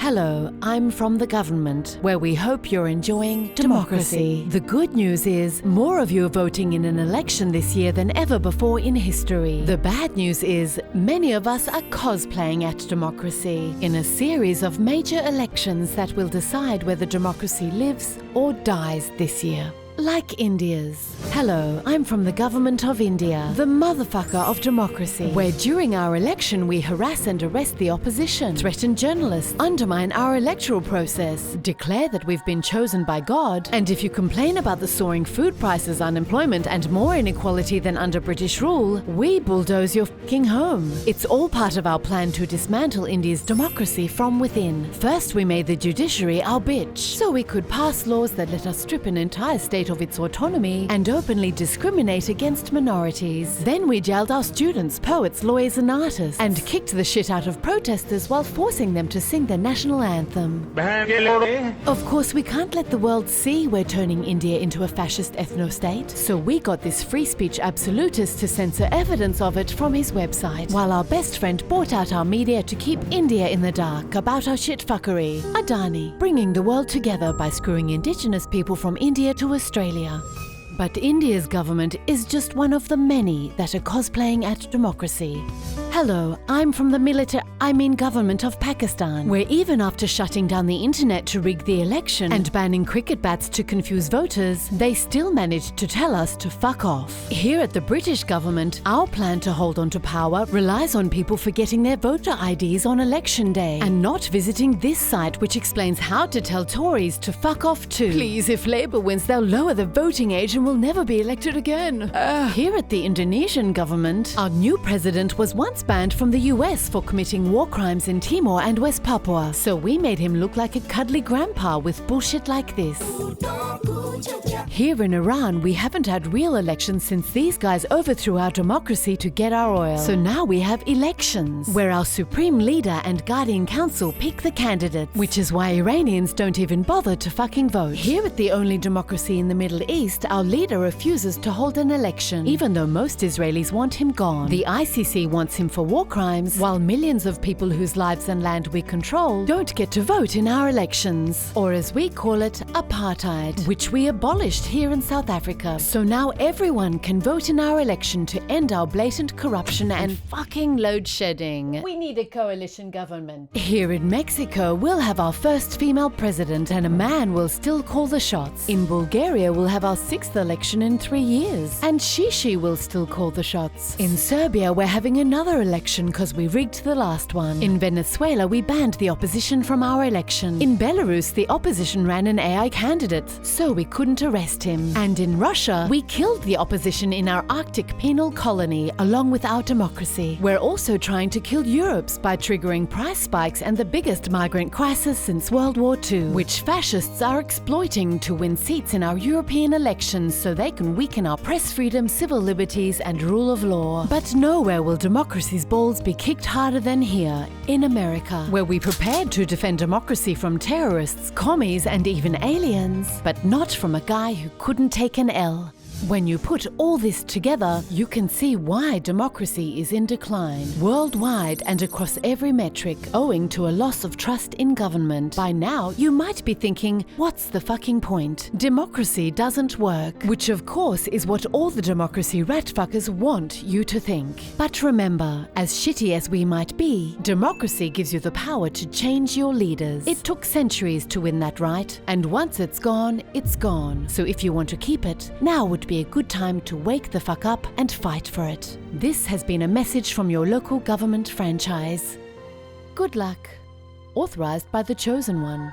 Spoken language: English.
Hello, I'm from the government, where we hope you're enjoying democracy. The good news is, more of you are voting in an election this year than ever before in history. The bad news is, many of us are cosplaying at democracy in a series of major elections that will decide whether democracy lives or dies this year. Like India's. Hello, I'm from the government of India, the motherfucker of democracy, where during our election we harass and arrest the opposition, threaten journalists, undermine our electoral process, declare that we've been chosen by God, and if you complain about the soaring food prices, unemployment, and more inequality than under British rule, we bulldoze your fucking home. It's all part of our plan to dismantle India's democracy from within. First, we made the judiciary our bitch, so we could pass laws that let us strip an entire state of its autonomy and openly discriminate against minorities. Then we jailed our students, poets, lawyers and artists, and kicked the shit out of protesters while forcing them to sing the national anthem. Of course, we can't let the world see we're turning India into a fascist ethno-state, so we got this free speech absolutist to censor evidence of it from his website, while our best friend bought out our media to keep India in the dark about our shitfuckery. Adani, bringing the world together by screwing indigenous people from India to Australia. But India's government is just one of the many that are cosplaying at democracy. Hello, I'm from the government of Pakistan, where even after shutting down the internet to rig the election and banning cricket bats to confuse voters, they still managed to tell us to fuck off. Here at the British government, our plan to hold on to power relies on people forgetting their voter IDs on election day and not visiting this site which explains how to tell Tories to fuck off too. Please, if Labour wins, they'll lower the voting age and will never be elected again. Here at the Indonesian government, our new president was once banned from the US for committing war crimes in Timor and West Papua, so we made him look like a cuddly grandpa with bullshit like this. Here in Iran, we haven't had real elections since these guys overthrew our democracy to get our oil. So now we have elections, where our supreme leader and guardian council pick the candidates, which is why Iranians don't even bother to fucking vote. Here at the only democracy in the Middle East, our leader refuses to hold an election, even though most Israelis want him gone. The ICC wants him for war crimes, while millions of people whose lives and land we control don't get to vote in our elections, or as we call it, apartheid, which we abolished here in South Africa. So now everyone can vote in our election to end our blatant corruption and fucking load shedding. We need a coalition government. Here in Mexico, we'll have our first female president and a man will still call the shots. In Bulgaria, we'll have our 6th election in 3 years, and Shishi will still call the shots. In Serbia, we're having another election because we rigged the last one. In Venezuela, we banned the opposition from our election. In Belarus, the opposition ran an AI candidate, so we couldn't arrest him. And in Russia, we killed the opposition in our Arctic penal colony along with our democracy. We're also trying to kill Europe's by triggering price spikes and the biggest migrant crisis since World War II, which fascists are exploiting to win seats in our European elections so they can weaken our press freedom, civil liberties and rule of law. But nowhere will democracy's balls be kicked harder than here, in America, where we prepared to defend democracy from terrorists, commies and even aliens, but not from a guy who couldn't take an L. When you put all this together, you can see why democracy is in decline, worldwide and across every metric, owing to a loss of trust in government. By now, you might be thinking, what's the fucking point? Democracy doesn't work, which of course is what all the democracy ratfuckers want you to think. But remember, as shitty as we might be, democracy gives you the power to change your leaders. It took centuries to win that right, and once it's gone, it's gone. So if you want to keep it, now would be a good time to wake the fuck up and fight for it. This has been a message from your local government franchise. Good luck. Authorized by the Chosen One.